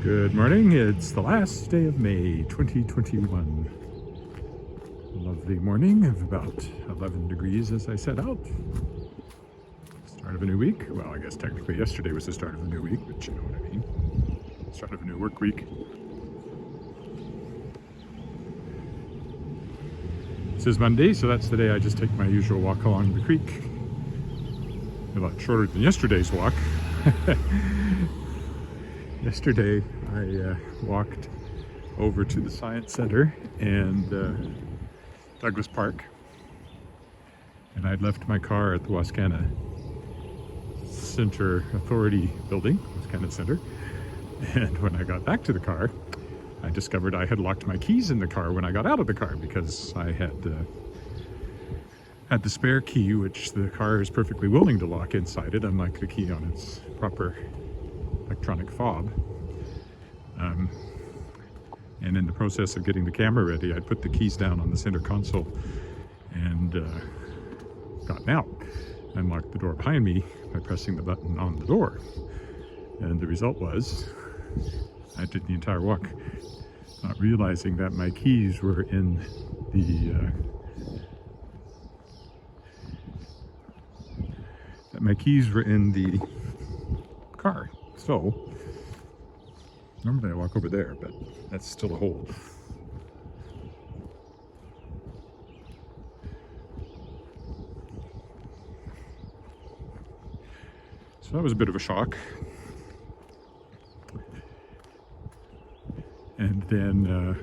Good morning. It's the last day of May 2021. A lovely morning of about 11 degrees as I set out. Start of a new week. Well, I guess technically yesterday was the start of a new week, but you know what I mean. Start of a new work week. This is Monday, so that's the day I just take my usual walk along the creek. A lot shorter than yesterday's walk. Yesterday I walked over to the Science Center and Douglas Park, and I'd left my car at the Wascana Center Authority building, Wascana Center, and when I got back to the car I discovered I had locked my keys in the car when I got out of the car, because I had the spare key, which the car is perfectly willing to lock inside it, unlike the key on its proper electronic fob. And in the process of getting the camera ready, I put the keys down on the center console and gotten out and locked the door behind me by pressing the button on the door. And the result was I did the entire walk not realizing that my keys were in the car. So normally I walk over there, but that's still a hole. So that was a bit of a shock. And then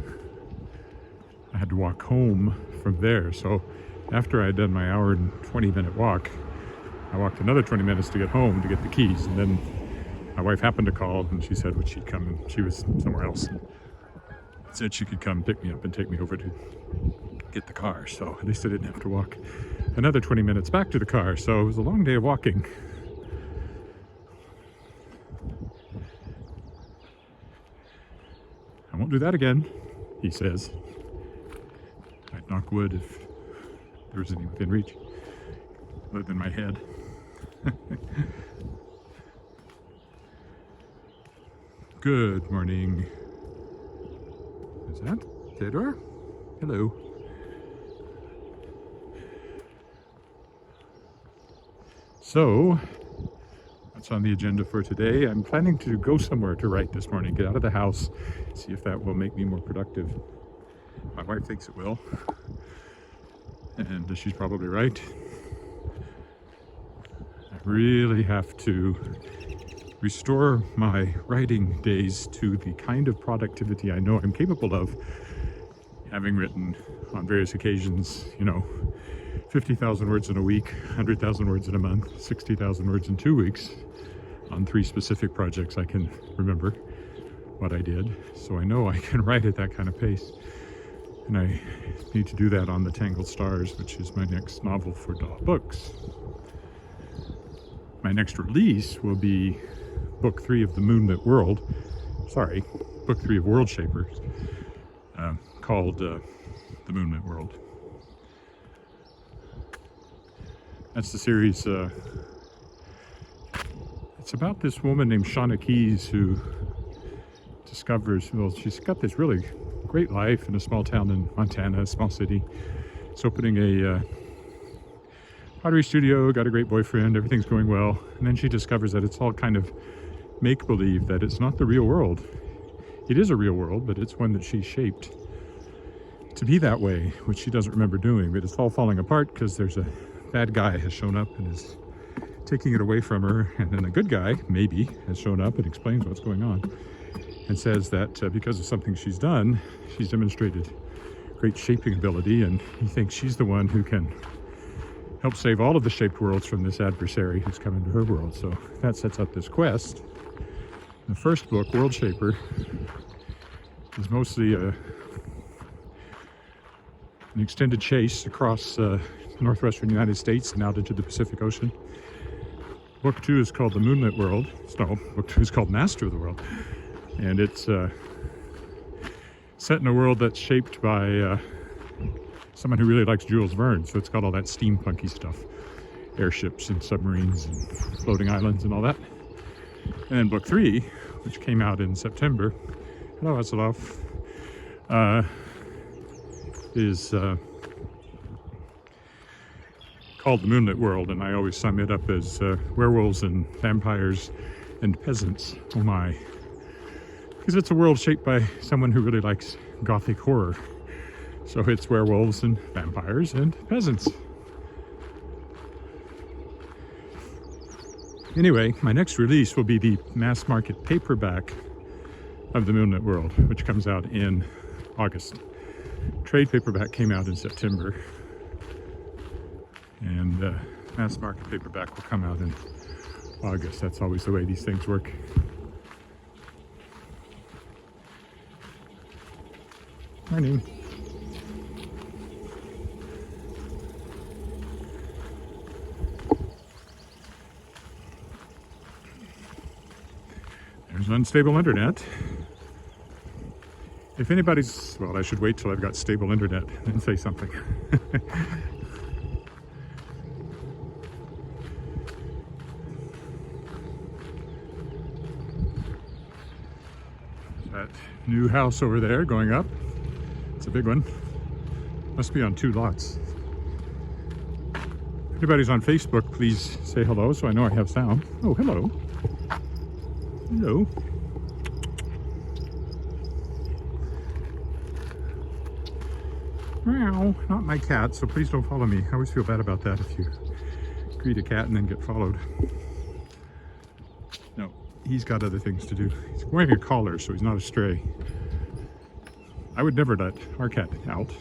I had to walk home from there. So after I had done my hour and 20-minute walk, I walked another 20 minutes to get home to get the keys. And then my wife happened to call and she said, would she come? And she was somewhere else. Said she could come pick me up and take me over to get the car. So at least I didn't have to walk another 20 minutes back to the car. So it was a long day of walking. I won't do that again, he says. I'd knock wood if there was any within reach, other than my head. Good morning. Is that Theodore? Hello. So, what's on the agenda for today? I'm planning to go somewhere to write this morning, get out of the house, see if that will make me more productive. My wife thinks it will, and she's probably right. I really have to restore my writing days to the kind of productivity I know I'm capable of, having written on various occasions, 50,000 words in a week, 100,000 words in a month, 60,000 words in 2 weeks on 3 specific projects I can remember what I did. So I know I can write at that kind of pace. And I need to do that on The Tangled Stars, which is my next novel for Daw Books. My next release will be Book 3 of The Moonlit World. Sorry, Book 3 of World Shapers, called The Moonlit World. That's the series. It's about this woman named Shauna Keys who discovers, well, she's got this really great life in a small town in Montana, a small city. It's opening a pottery studio, got a great boyfriend, everything's going well. And then she discovers that it's all kind of make-believe, that it's not the real world. It is a real world, but it's one that she shaped to be that way, which she doesn't remember doing. But it's all falling apart because there's a bad guy has shown up and is taking it away from her, and then a good guy, maybe, has shown up and explains what's going on and says that because of something she's done, she's demonstrated great shaping ability, and he thinks she's the one who can help save all of the shaped worlds from this adversary who's come into her world. So that sets up this quest. The first book, World Shaper, is mostly an extended chase across northwestern United States and out into the Pacific Ocean. Book 2 is called The Moonlit World. No, Book 2 is called Master of the World. And it's set in a world that's shaped by someone who really likes Jules Verne. So it's got all that steampunky stuff. Airships and submarines and floating islands and all that. And then book 3 which came out in September. Hello, Asilov. Is called The Moonlit World, and I always sum it up as werewolves and vampires and peasants. Oh my. Because it's a world shaped by someone who really likes gothic horror. So it's werewolves and vampires and peasants. Anyway, my next release will be the mass market paperback of The Moonlit World, which comes out in August. Trade paperback came out in September, and mass market paperback will come out in August. That's always the way these things work. Morning. There's unstable internet. If anybody's, well, I should wait till I've got stable internet and say something. That new house over there going up. It's a big one. Must be on 2 lots. If anybody's on Facebook, please say hello so I know I have sound. Oh, hello. Hello. Meow. Not my cat, so please don't follow me. I always feel bad about that if you greet a cat and then get followed. No, he's got other things to do. He's wearing a collar, so he's not a stray. I would never let our cat out.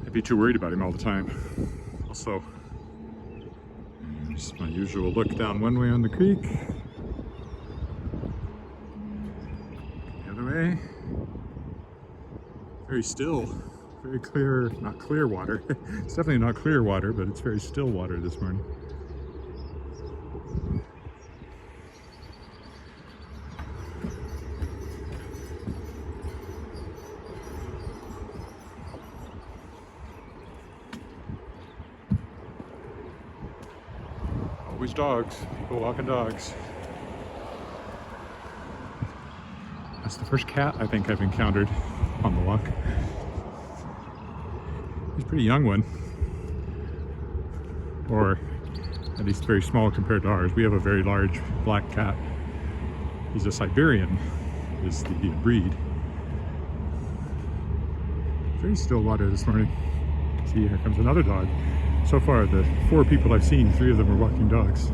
I'd be too worried about him all the time. Also, just my usual look down one way on the creek. The other way. Very still, very clear, not clear water. It's definitely not clear water, but it's very still water this morning. Always dogs, people walking dogs. That's the first cat I think I've encountered on the walk. He's a pretty young one, or at least very small compared to ours. We have a very large black cat. He's a Siberian, is the breed. Very still water this morning. See, here comes another dog. So far, the 4 people I've seen, 3 of them are walking dogs.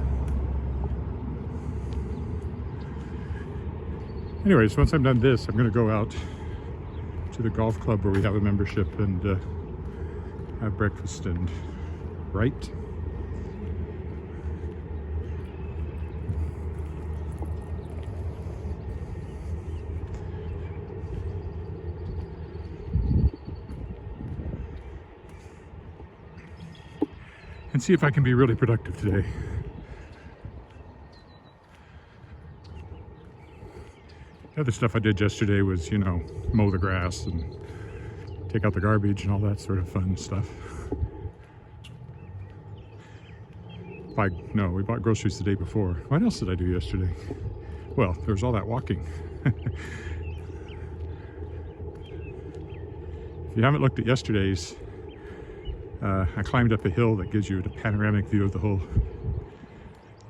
Anyways, once I'm done this, I'm going to go out to the golf club where we have a membership and have breakfast and write. And see if I can be really productive today. The other stuff I did yesterday was, you know, mow the grass and take out the garbage and all that sort of fun stuff. No, we bought groceries the day before. What else did I do yesterday? Well, there was all that walking. If you haven't looked at yesterday's, I climbed up a hill that gives you a panoramic view of the whole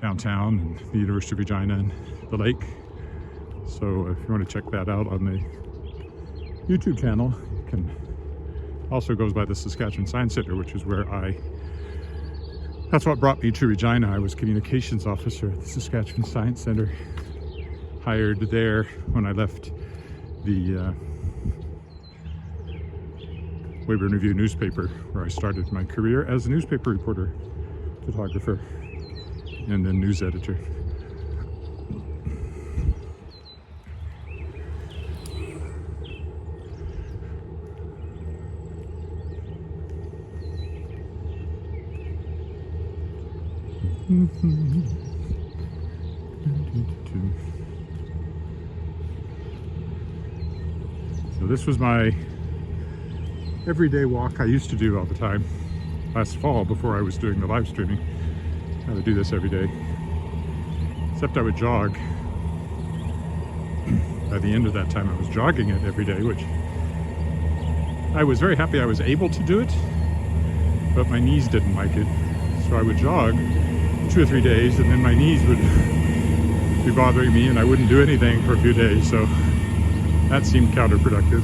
downtown and the University of Regina and the lake. So if you want to check that out on the YouTube channel, you can. Also goes by the Saskatchewan Science Center, which is where that's what brought me to Regina. I was communications officer at the Saskatchewan Science Center, hired there when I left the Weyburn Review newspaper, where I started my career as a newspaper reporter, photographer, and then news editor. So this was my everyday walk I used to do all the time last fall before I was doing the live streaming. I would do this every day, except I would jog By the end of that time, I was jogging it every day, which I was very happy I was able to do it, but my knees didn't like it. So I would jog 2 or 3 days, and then my knees would be bothering me, and I wouldn't do anything for a few days. So that seemed counterproductive.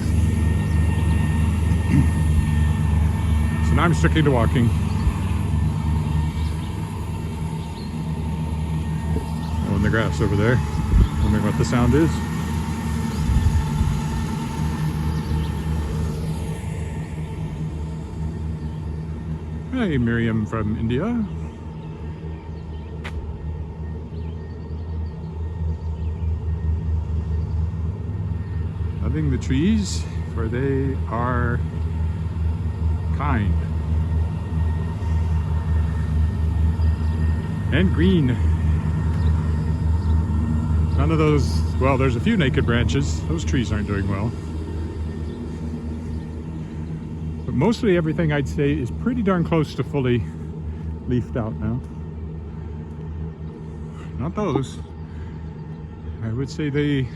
So now I'm sticking to walking. Oh, in the grass over there. Wondering what the sound is. Hey, Miriam from India. Loving the trees, for they are kind and green. None of those, well, there's a few naked branches. Those trees aren't doing well. But mostly everything, I'd say, is pretty darn close to fully leafed out now. Not those. I would say they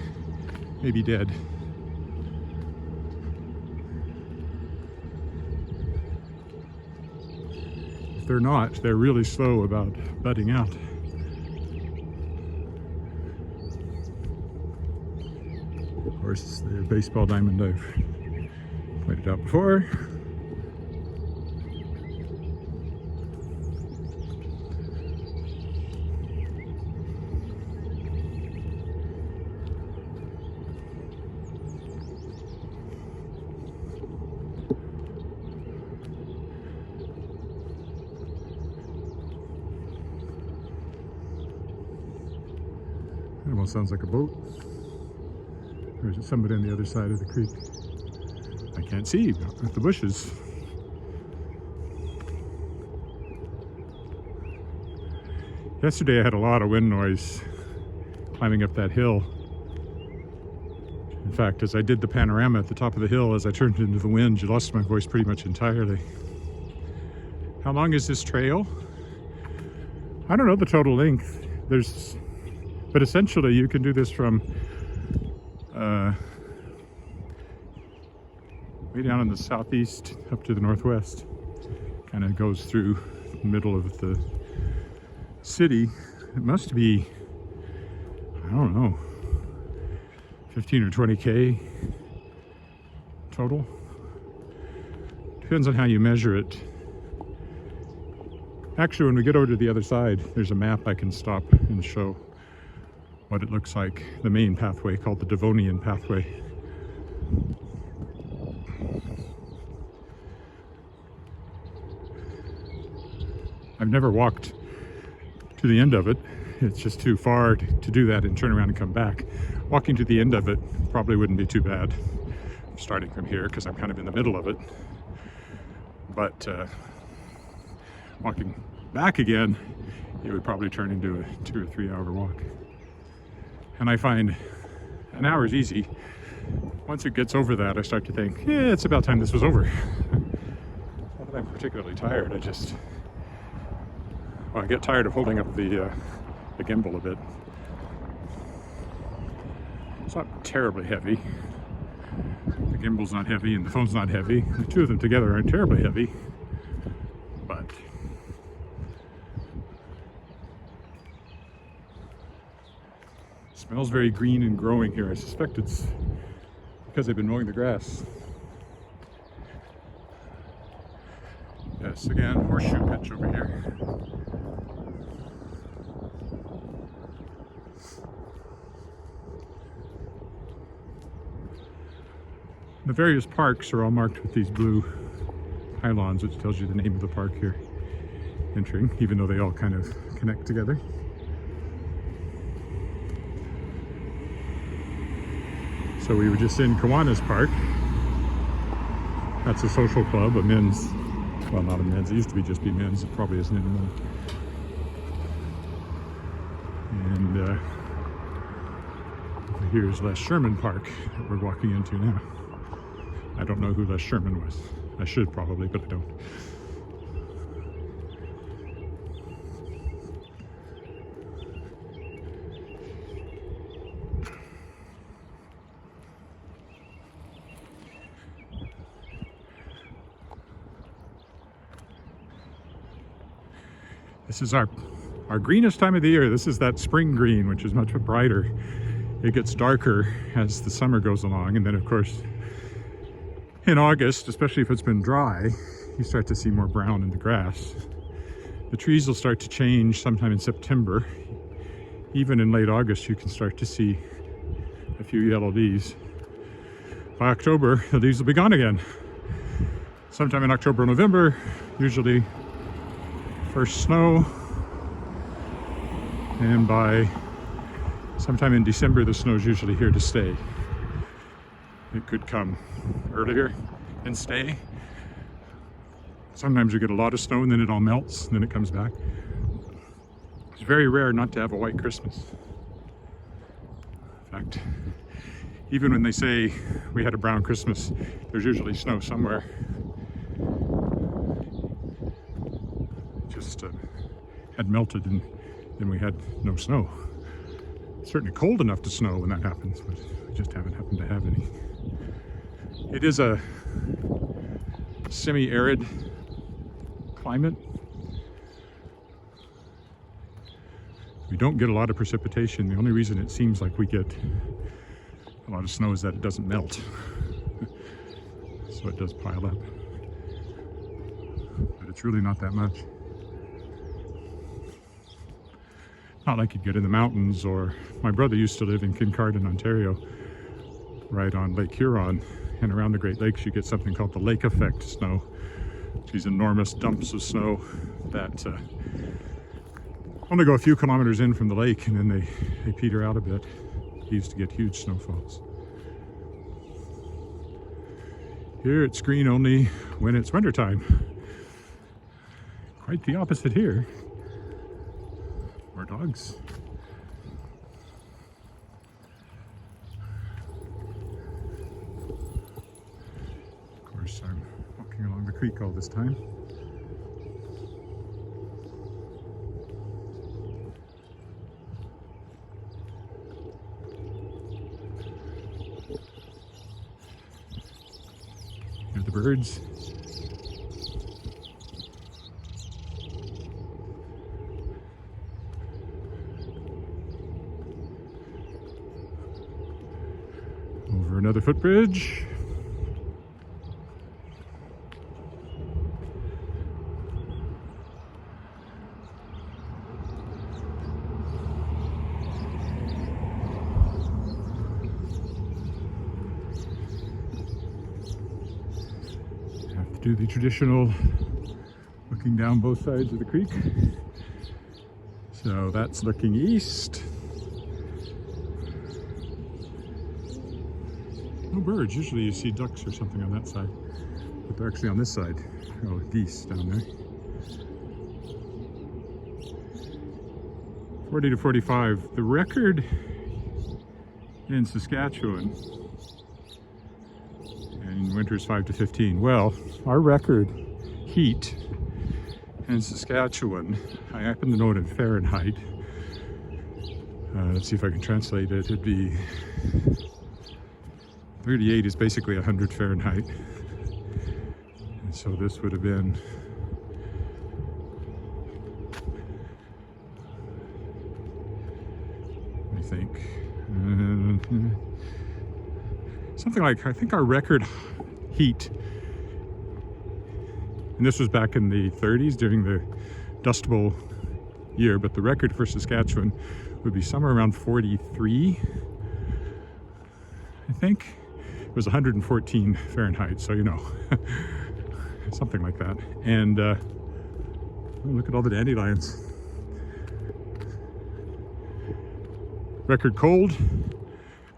may be dead. If they're not, they're really slow about budding out. Of course, the baseball diamond I've pointed out before. It almost sounds like a boat. Or is it somebody on the other side of the creek? I can't see with the bushes. Yesterday I had a lot of wind noise climbing up that hill. In fact, as I did the panorama at the top of the hill, as I turned into the wind, you lost my voice pretty much entirely. How long is this trail? I don't know the total length. But essentially you can do this from way down in the southeast up to the northwest. Kind of goes through the middle of the city. It must be, I don't know, 15 or 20K total. Depends on how you measure it. Actually, when we get over to the other side, there's a map I can stop and show what it looks like, the main pathway called the Devonian pathway. I've never walked to the end of it. It's just too far to do that and turn around and come back. Walking to the end of it probably wouldn't be too bad. I'm starting from here because I'm kind of in the middle of it. But walking back again, it would probably turn into a 2 or 3 hour walk. And I find an hour is easy. Once it gets over that, I start to think, yeah, it's about time this was over. Not that I'm particularly tired, I get tired of holding up the gimbal a bit. It's not terribly heavy. The gimbal's not heavy and the phone's not heavy. The two of them together aren't terribly heavy, but it smells very green and growing here. I suspect it's because they've been mowing the grass. Yes, again, horseshoe pitch over here. The various parks are all marked with these blue pylons, which tells you the name of the park you're entering, even though they all kind of connect together. So we were just in Kiwanis Park. That's a social club, a men's, well, not a men's, it used to just be men's, it probably isn't anymore. And here's Les Sherman Park that we're walking into now. I don't know who Les Sherman was. I should probably, but I don't. This is our greenest time of the year. This is that spring green, which is much brighter. It gets darker as the summer goes along, and then of course in August, especially if it's been dry, you start to see more brown in the grass. The trees will start to change sometime in September. Even in late August, you can start to see a few yellow leaves. By October, the leaves will be gone again. Sometime in October or November, usually first snow. And by sometime in December, the snow is usually here to stay. It could come earlier and stay. Sometimes you get a lot of snow and then it all melts and then it comes back. It's very rare not to have a white Christmas. In fact, even when they say we had a brown Christmas, there's usually snow somewhere. Just had melted and then we had no snow. It's certainly cold enough to snow when that happens, but we just haven't happened to have any. It is a semi-arid climate. We don't get a lot of precipitation. The only reason it seems like we get a lot of snow is that it doesn't melt. So it does pile up. But it's really not that much. Not like you'd get in the mountains, or my brother used to live in Kincardine, Ontario, right on Lake Huron, and around the Great Lakes you get something called the lake effect snow. These enormous dumps of snow that only go a few kilometers in from the lake, and then they peter out a bit. We used to get huge snowfalls. Here it's green only when it's wintertime. Quite the opposite here. More dogs. Of course, I'm walking along the creek all this time. Hear the birds. Over another footbridge. Have to do the traditional looking down both sides of the creek. So that's looking east. No birds. Usually you see ducks or something on that side, but they're actually on this side. Oh, geese down there. 40 to 45. The record in Saskatchewan in winter is 5 to 15. Well, our record heat in Saskatchewan, I happen to know it in Fahrenheit. Let's see if I can translate it. It'd be 38 is basically 100 Fahrenheit. And so this would have been I think something like, I think our record heat, and this was back in the 30s during the Dust Bowl year, but the record for Saskatchewan would be somewhere around 43, I think. It was 114 Fahrenheit, so you know, something like that. And look at all the dandelions. Record cold.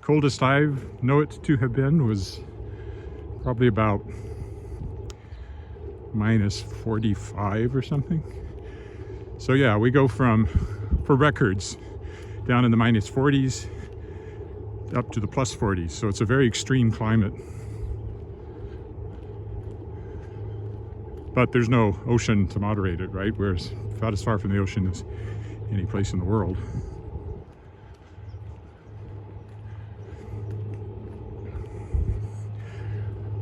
Coldest I know it to have been was probably about minus 45 or something. So yeah, we go from, for records, down in the minus 40s up to the plus 40s. So it's a very extreme climate. But there's no ocean to moderate it, right? We're about as far from the ocean as any place in the world.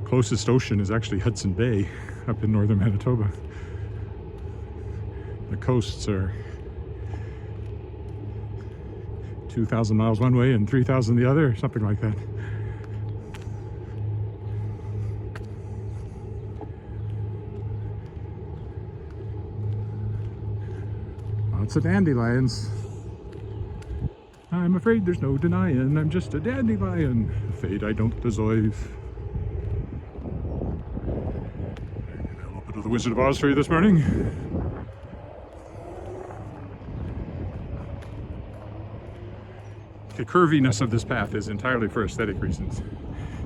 Closest ocean is actually Hudson Bay up in northern Manitoba. The coasts are 2,000 miles one way and 3,000 the other, something like that. Lots of dandelions. I'm afraid there's no denying, I'm just a dandelion. A fate I don't deserve. A little bit of the Wizard of Oz for you this morning. The curviness of this path is entirely for aesthetic reasons.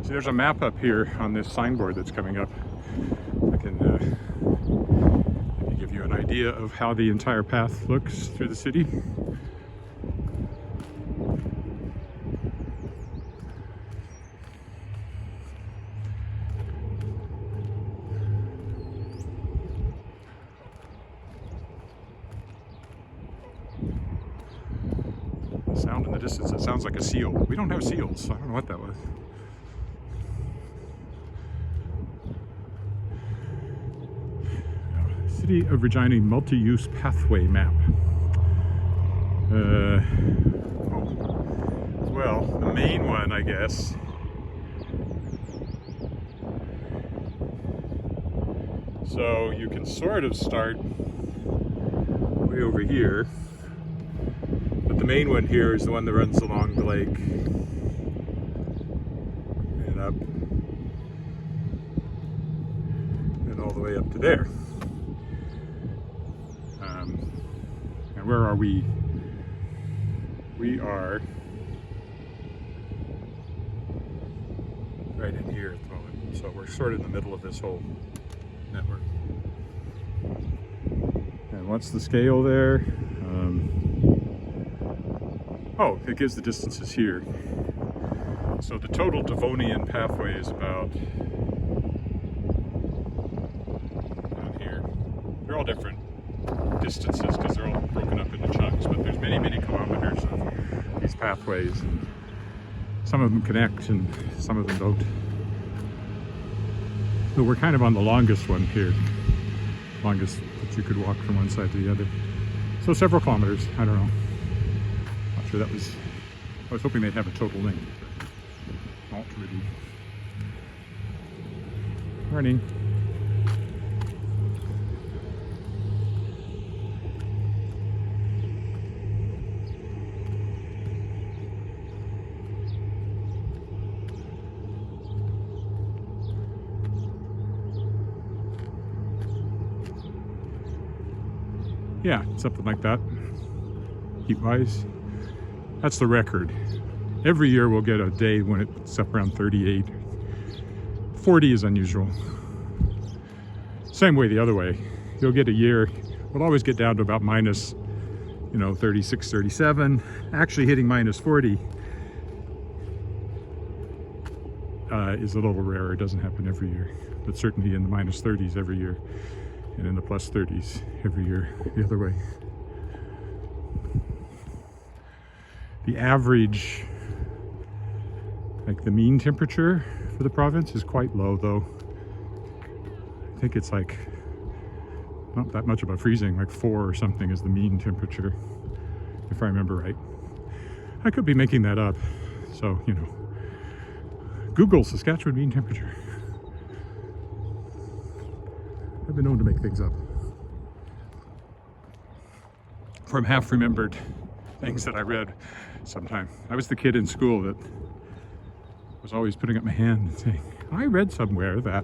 See, there's a map up here on this signboard that's coming up. I can maybe give you an idea of how the entire path looks through the city. Sound in the distance, it sounds like a seal. We don't have seals, so I don't know what that was. City of Regina multi-use pathway map. Well, the main one, I guess. So you can sort of start way over here. But the main one here is the one that runs along the lake and up and all the way up to there. And where are we? We are right in here at the moment. So we're sort of in the middle of this whole network. And what's the scale there? Oh, it gives the distances here. So the total Devonian pathway is about down here. They're all different distances because they're all broken up into chunks, but there's many, many kilometers of these pathways. And some of them connect and some of them don't. So we're kind of on the longest one here. Longest that you could walk from one side to the other. So several kilometers, I don't know. Sure, that was, I was hoping they'd have a total length, but not really. Morning. Yeah, something like that, heat-wise. That's the record. Every year we'll get a day when it's up around 38. 40 is unusual. Same way the other way. You'll get a year, we'll always get down to about minus, 36, 37. Actually hitting minus 40 is a little rarer. It doesn't happen every year, but certainly in the minus 30s every year and in the plus 30s every year the other way. The average, like the mean temperature for the province is quite low though. I think it's like not that much above freezing, like 4 or something is the mean temperature, if I remember right. I could be making that up, so, Google Saskatchewan mean temperature. I've been known to make things up from half-remembered things that I read sometime. I was the kid in school that was always putting up my hand and saying, I read somewhere that.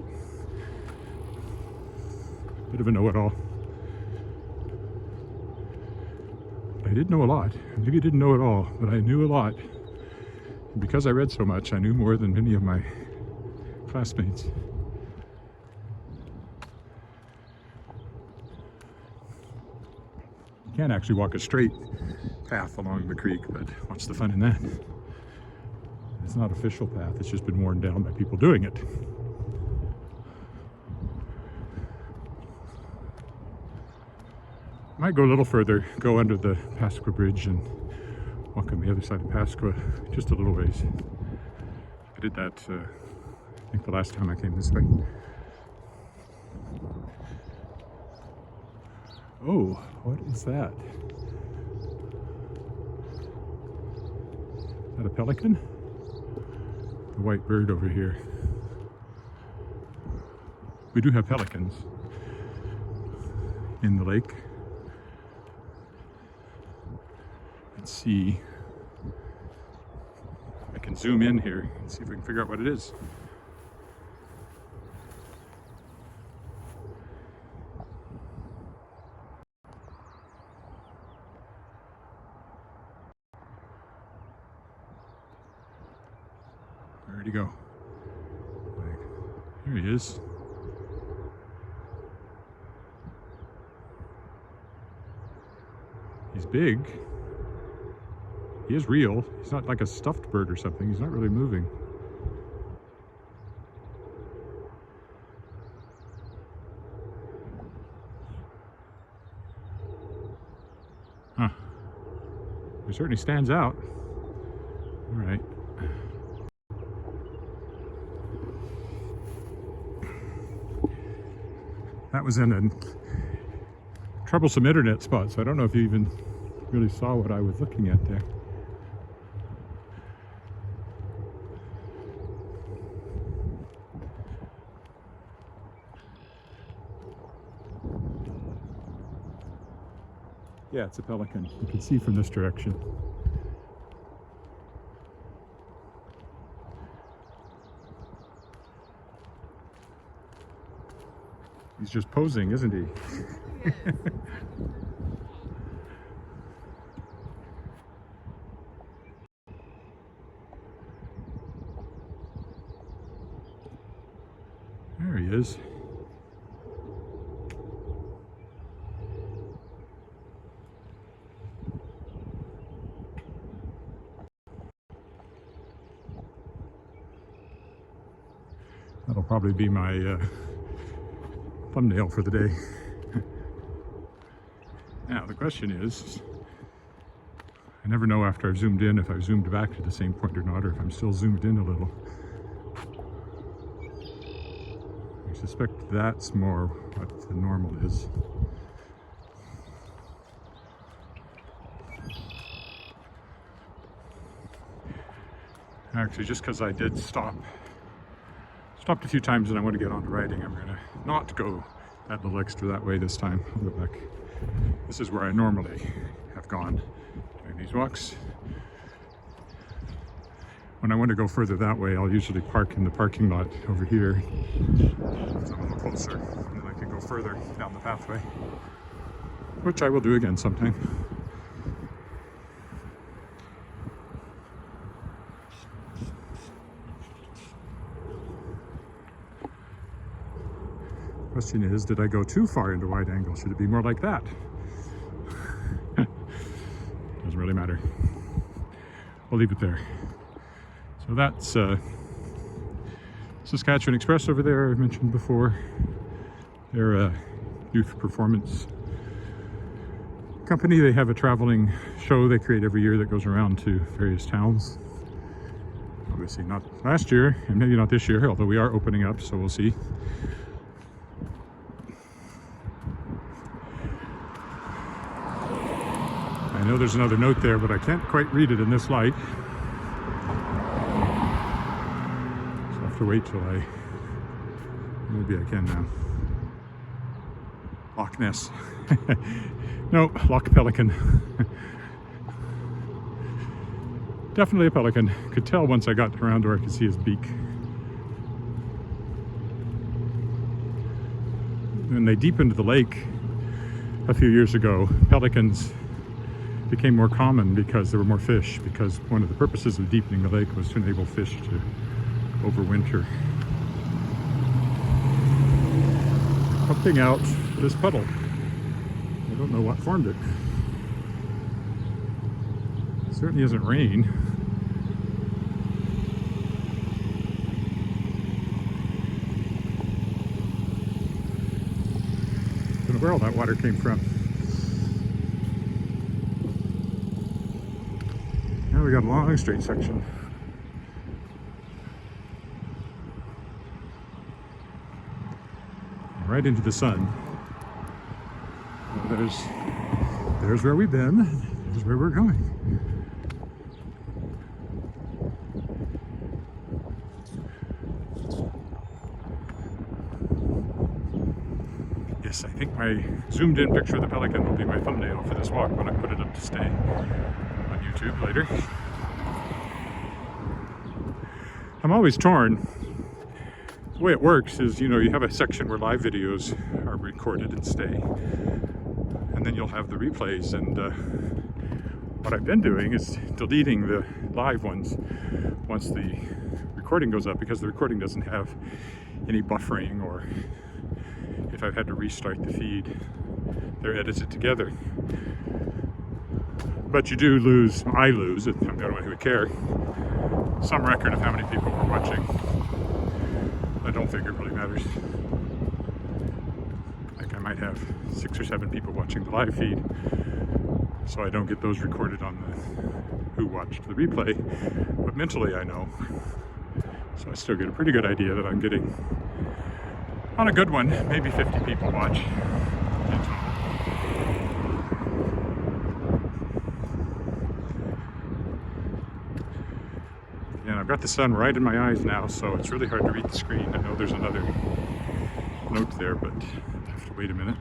Bit of a know-it-all. I did know a lot. Maybe I didn't know it all, but I knew a lot. And because I read so much, I knew more than many of my classmates. You can't actually walk a straight path along the creek, but what's the fun in that? It's not an official path, it's just been worn down by people doing it. Might go a little further, go under the Pasqua Bridge and walk on the other side of Pasqua, just a little ways. I did that, I think the last time I came this way. Oh, what is that? Is that a pelican? The white bird over here. We do have pelicans in the lake. Let's see. I can zoom in here and see if we can figure out what it is. Where'd he go? Here he is. He's big. He is real. He's not like a stuffed bird or something. He's not really moving. Huh. He certainly stands out. All right. That was in a troublesome internet spot, so I don't know if you even really saw what I was looking at there. Yeah, it's a pelican. You can see from this direction. He's just posing, isn't he? Yes. There he is. That'll probably be my thumbnail for the day. Now the question is, I never know after I've zoomed in if I've zoomed back to the same point or not, or if I'm still zoomed in a little. I suspect that's more what the normal is. Actually, just because I did stopped a few times and I want to get on to riding, I'm going to not go that little extra that way this time. I'll go back. This is where I normally have gone doing these walks. When I want to go further that way, I'll usually park in the parking lot over here, because I'm a little closer, and then I can go further down the pathway, which I will do again sometime. Question is, did I go too far into wide angle? Should it be more like that? Doesn't really matter. We'll leave it there. So that's Saskatchewan Express over there, I mentioned before. They're a youth performance company. They have a traveling show they create every year that goes around to various towns. Obviously not last year, and maybe not this year, although we are opening up, so we'll see. I know there's another note there, but I can't quite read it in this light. So I'll have to wait till maybe I can now. Loch Ness. No, Loch Pelican. Definitely a pelican. Could tell once I got around where I could see his beak. When they deepened the lake a few years ago, pelicans became more common because there were more fish, because one of the purposes of deepening the lake was to enable fish to overwinter. Pumping out this puddle. I don't know what formed it. It certainly isn't rain. I don't know where all that water came from. Now we got a long straight section. Right into the sun. Over there's where we've been. There's where we're going. Yes, I think my zoomed in picture of the pelican will be my thumbnail for this walk when I put it up to stay on YouTube later. I'm always torn. The way it works is, you know, you have a section where live videos are recorded and stay, and then you'll have the replays, and what I've been doing is deleting the live ones once the recording goes up, because the recording doesn't have any buffering, or if I've had to restart the feed, they're edited together. But you do lose, I lose, I'm the only one who would care, some record of how many people were watching. I don't think it really matters. Like, I might have 6 or 7 people watching the live feed, so I don't get those recorded on the who watched the replay, but mentally I know. So I still get a pretty good idea that I'm getting, on a good one, maybe 50 people watch in total. And I've got the sun right in my eyes now, so it's really hard to read the screen. I know there's another note there, but I have to wait a minute.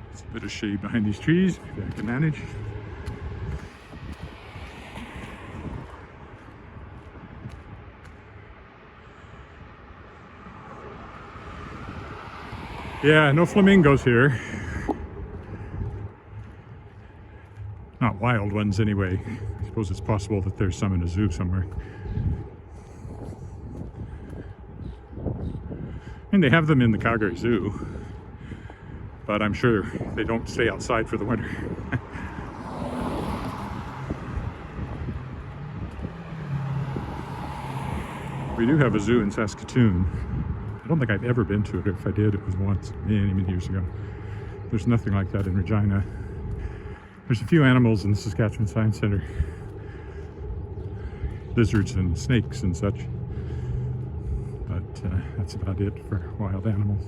There's a bit of shade behind these trees, maybe I can manage. Yeah, no flamingos here. Not wild ones anyway. I suppose it's possible that there's some in a zoo somewhere. And they have them in the Calgary Zoo, but I'm sure they don't stay outside for the winter. We do have a zoo in Saskatchewan. I don't think I've ever been to it. If I did, it was once, many, many years ago. There's nothing like that in Regina. There's a few animals in the Saskatchewan Science Centre. Lizards and snakes and such. But that's about it for wild animals.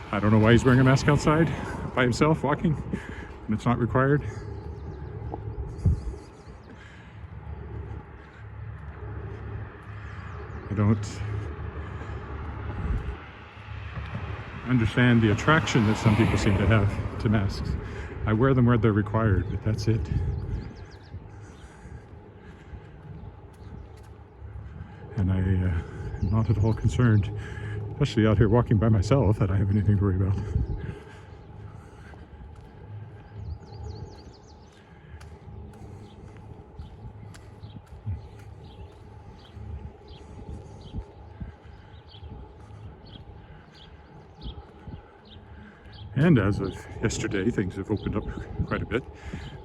I don't know why he's wearing a mask outside by himself walking, and it's not required. I don't understand the attraction that some people seem to have to masks. I wear them where they're required, but that's it. And I am not at all concerned, especially out here walking by myself, that I have anything to worry about. And as of yesterday, things have opened up quite a bit.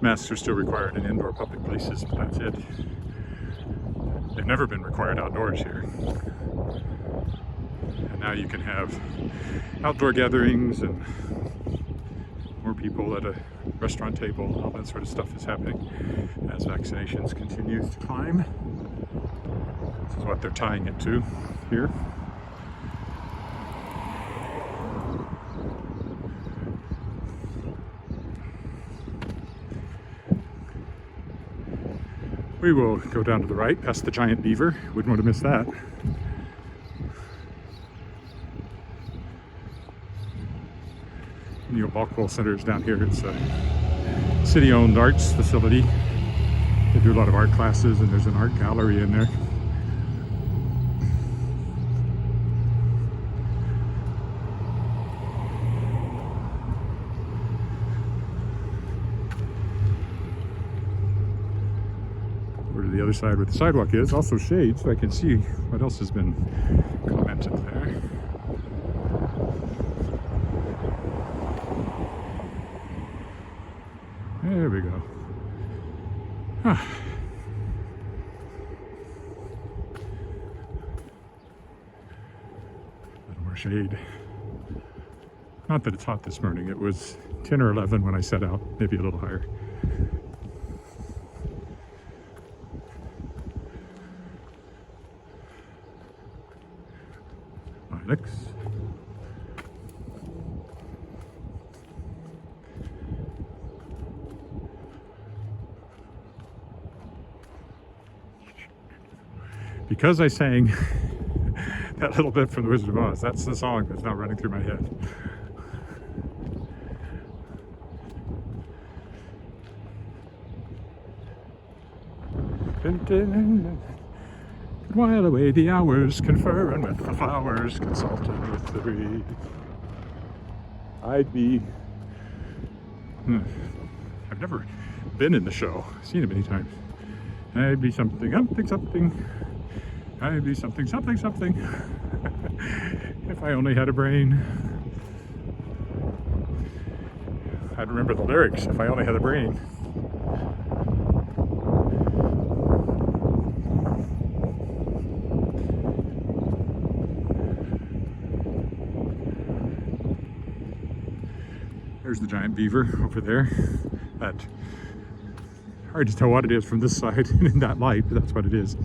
Masks are still required in indoor public places, but that's it. They've never been required outdoors here. And now you can have outdoor gatherings and more people at a restaurant table. All that sort of stuff is happening as vaccinations continue to climb. This is what they're tying it to here. We will go down to the right, past the giant beaver. Wouldn't want to miss that. Neil Balkwell Center is down here. It's a city-owned arts facility. They do a lot of art classes, and there's an art gallery in there. Over to the other side where the sidewalk is, also shade, so I can see what else has been commented there. There we go. Ah. A little more shade. Not that it's hot this morning. It was 10 or 11 when I set out, maybe a little higher. Alex. Because I sang that little bit from The Wizard of Oz, that's the song that's now running through my head. Could while away the hours, conferring with the flowers, consulting with the breeze. I'd be... I've never been in the show, seen it many times. I'd be something, something. I'd be something, something. If I only had a brain. I'd remember the lyrics if I only had a brain. There's the giant beaver over there. That hard to tell what it is from this side in that light, but that's what it is.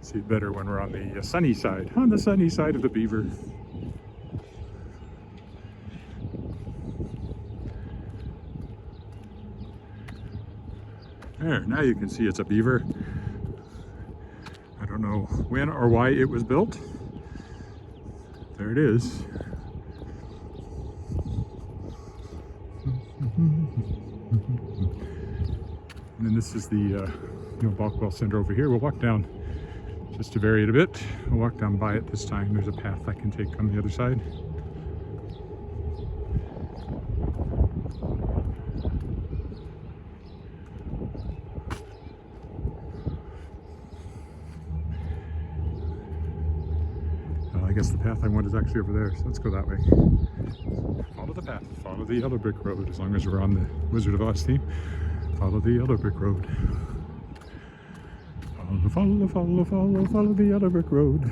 See it better when we're on the sunny side. On the sunny side of the beaver. There, now you can see it's a beaver. I don't know when or why it was built. There it is. And then this is the Balkwell Center over here. We'll walk down just to vary it a bit. We'll walk down by it this time. There's a path I can take on the other side. Well, I guess the path I want is actually over there, so let's go that way. Follow the path, follow the yellow brick road, as long as we're on the Wizard of Oz theme. Follow the yellow brick road. Follow the yellow brick road.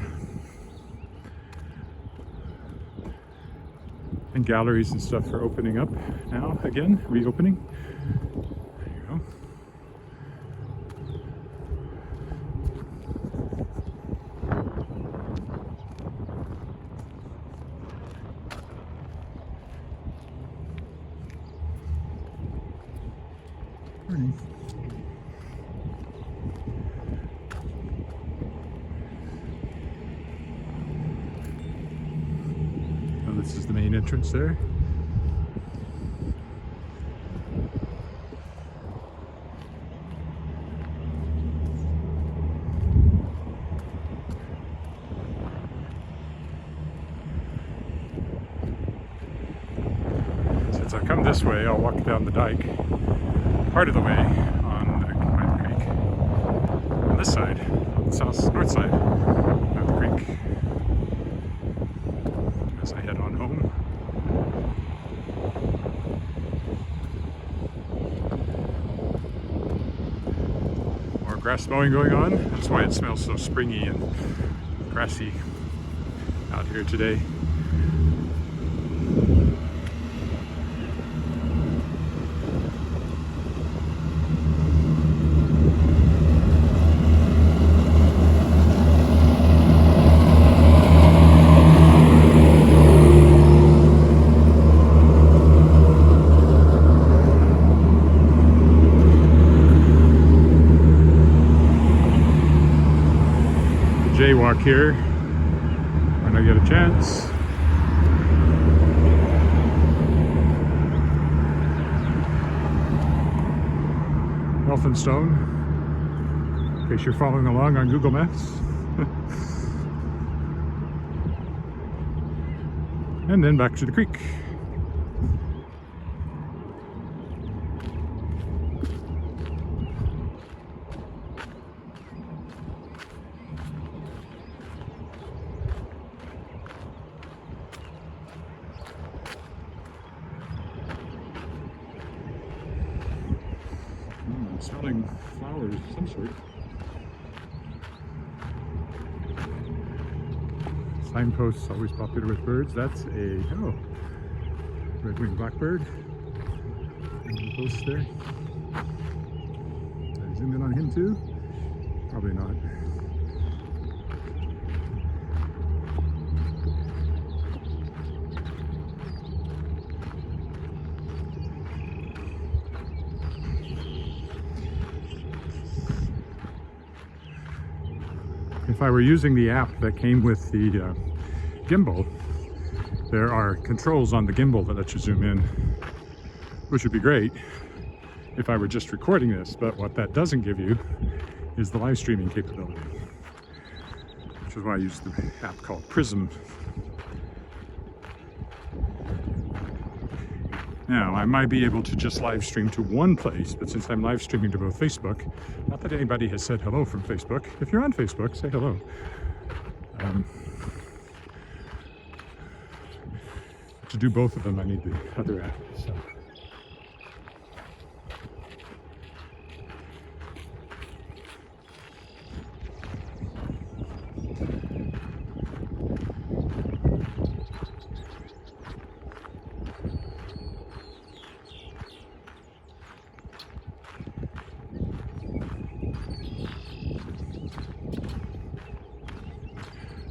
And galleries and stuff are opening up now, again, reopening. There you go. Morning. This is the main entrance there. Since I come this way, I'll walk down the dike part of the way on the Creek. On this side, on the north side of the creek. As I head on home. More grass mowing going on. That's why it smells so springy and grassy out here today. Jaywalk here when I get a chance. Elphinstone, in case you're following along on Google Maps. And then back to the creek. Smelling flowers of some sort. Signposts always popular with birds. That's a red-winged blackbird. On the post there. Did I zoom in on him too? Probably not. If I were using the app that came with the gimbal, there are controls on the gimbal that let you zoom in, which would be great if I were just recording this, but what that doesn't give you is the live streaming capability, which is why I use the app called Prism. Now, I might be able to just live stream to one place, but since I'm live streaming to both Facebook, not that anybody has said hello from Facebook. If you're on Facebook, say hello. To do both of them, I need the other app. So.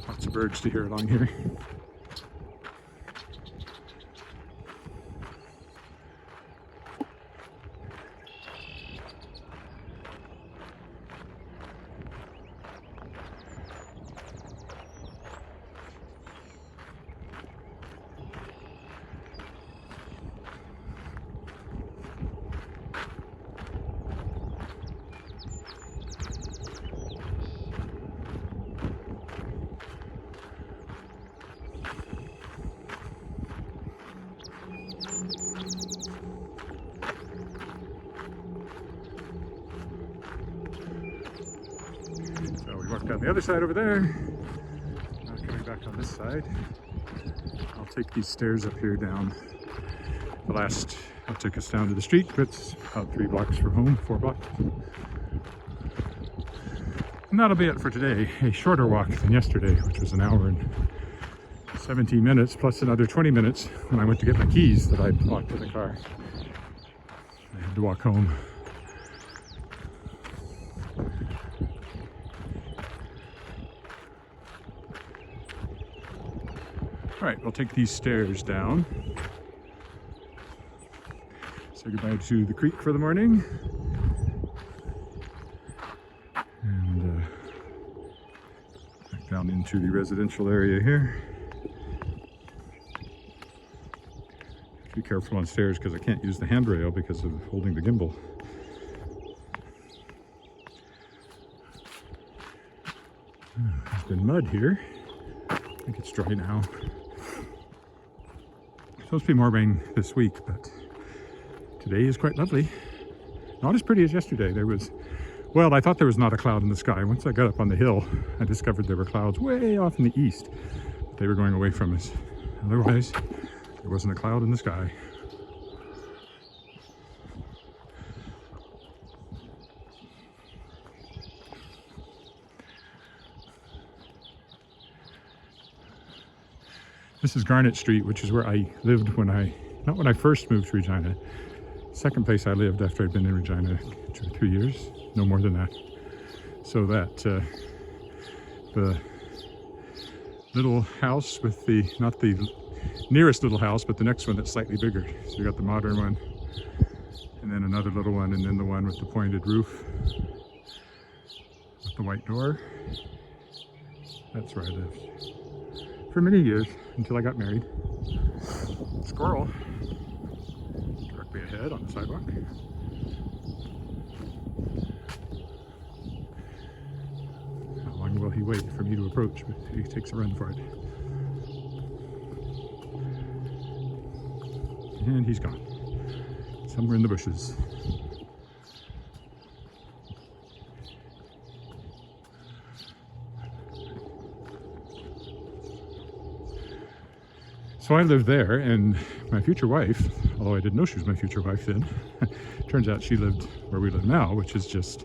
Lots of birds to hear along here. Walk down the other side over there. Now coming back on this side. I'll take these stairs up here down. I'll take us down to the street, but it's about 3 blocks from home, 4 blocks. And that'll be it for today. A shorter walk than yesterday, which was an hour and 17 minutes, plus another 20 minutes when I went to get my keys that I locked in the car. I had to walk home. All right, we'll take these stairs down. Say goodbye to the creek for the morning. And back down into the residential area here. Be careful on stairs because I can't use the handrail because of holding the gimbal. There's been mud here. I think it's dry now. Supposed to be more rain this week, but today is quite lovely. Not as pretty as yesterday. Well, I thought there was not a cloud in the sky. Once I got up on the hill, I discovered there were clouds way off in the east. But they were going away from us. Otherwise, there wasn't a cloud in the sky. This is Garnet Street, which is where I lived not when I first moved to Regina. Second place I lived after I'd been in Regina 2 years, no more than that. So that, the little house with not the nearest little house, but the next one that's slightly bigger. So you got the modern one, and then another little one, and then the one with the pointed roof, with the white door. That's where I lived for many years, until I got married. Squirrel directly ahead on the sidewalk. How long will he wait for me to approach? But he takes a run for it. And he's gone. Somewhere in the bushes. So I lived there, and my future wife, although I didn't know she was my future wife then, turns out she lived where we live now, which is just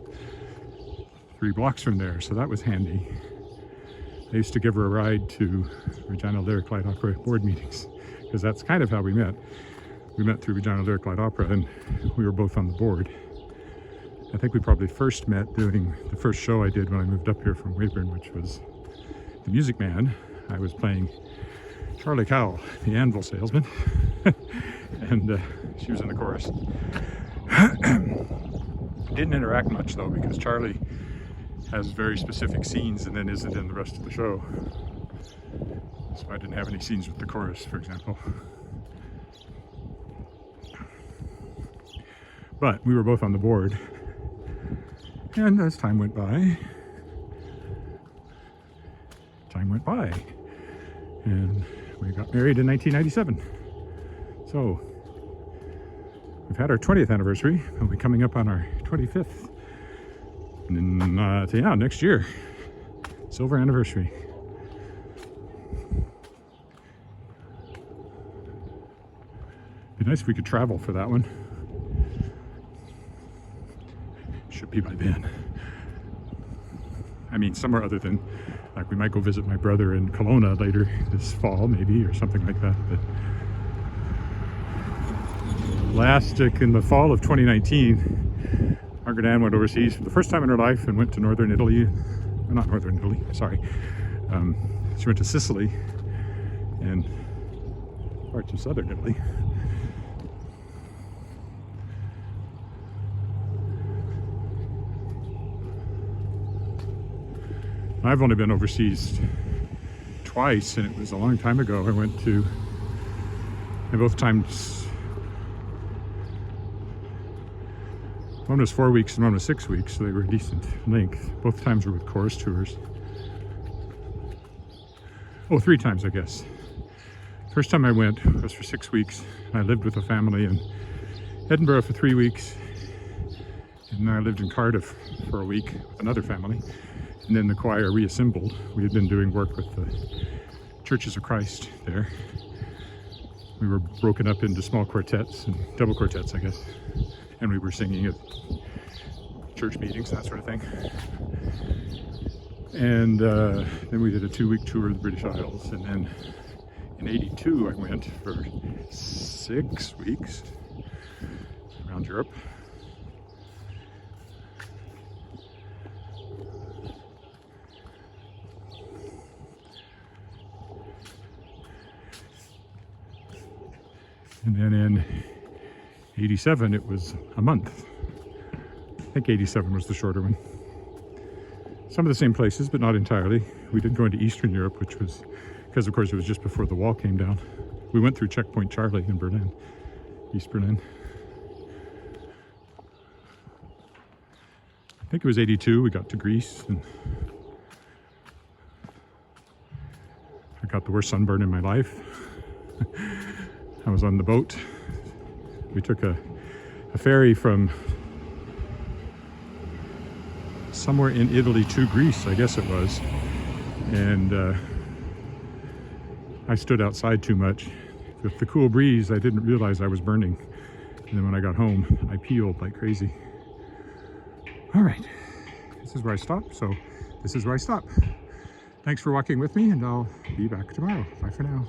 3 blocks from there, so that was handy. I used to give her a ride to Regina Lyric Light Opera board meetings, because that's kind of how we met. We met through Regina Lyric Light Opera, and we were both on the board. I think we probably first met doing the first show I did when I moved up here from Weyburn, which was The Music Man. I was playing Charlie Cowell, the anvil salesman, and she was in the chorus. Didn't interact much though, because Charlie has very specific scenes and then isn't in the rest of the show. So I didn't have any scenes with the chorus, for example. But we were both on the board. And as time went by, and we got married in 1997. So we've had our 20th anniversary. We'll be coming up on our 25th. And then, yeah, next year, silver anniversary. Be nice if we could travel for that one. Should be by then. I mean, somewhere other than, like, we might go visit my brother in Kelowna later this fall, maybe, or something like that. But in the fall of 2019, Margaret Ann went overseas for the first time in her life and went to northern Italy. Not northern Italy, sorry. She went to Sicily and parts of southern Italy. I've only been overseas twice, and it was a long time ago. I went to, and both times, one was 4 weeks and one was 6 weeks, so they were a decent length. Both times were with chorus tours. Oh, 3 times, I guess. First time I went was for 6 weeks. I lived with a family in Edinburgh for 3 weeks. And then I lived in Cardiff for a week with another family. And then the choir reassembled. We had been doing work with the Churches of Christ there. We were broken up into small quartets and double quartets, I guess. And we were singing at church meetings, that sort of thing. And then we did a 2-week tour of the British Isles. And then in '82, I went for 6 weeks around Europe. And then in '87, it was a month. I think '87 was the shorter one. Some of the same places, but not entirely. We did go into Eastern Europe, which was, because of course it was just before the wall came down. We went through Checkpoint Charlie in Berlin, East Berlin. I think it was '82, we got to Greece, and I got the worst sunburn in my life. I was on the boat. We took a ferry from somewhere in Italy to Greece, I guess it was. And I stood outside too much. With the cool breeze, I didn't realize I was burning. And then when I got home, I peeled like crazy. All right, this is where I stop. So this is where I stop. Thanks for walking with me, and I'll be back tomorrow. Bye for now.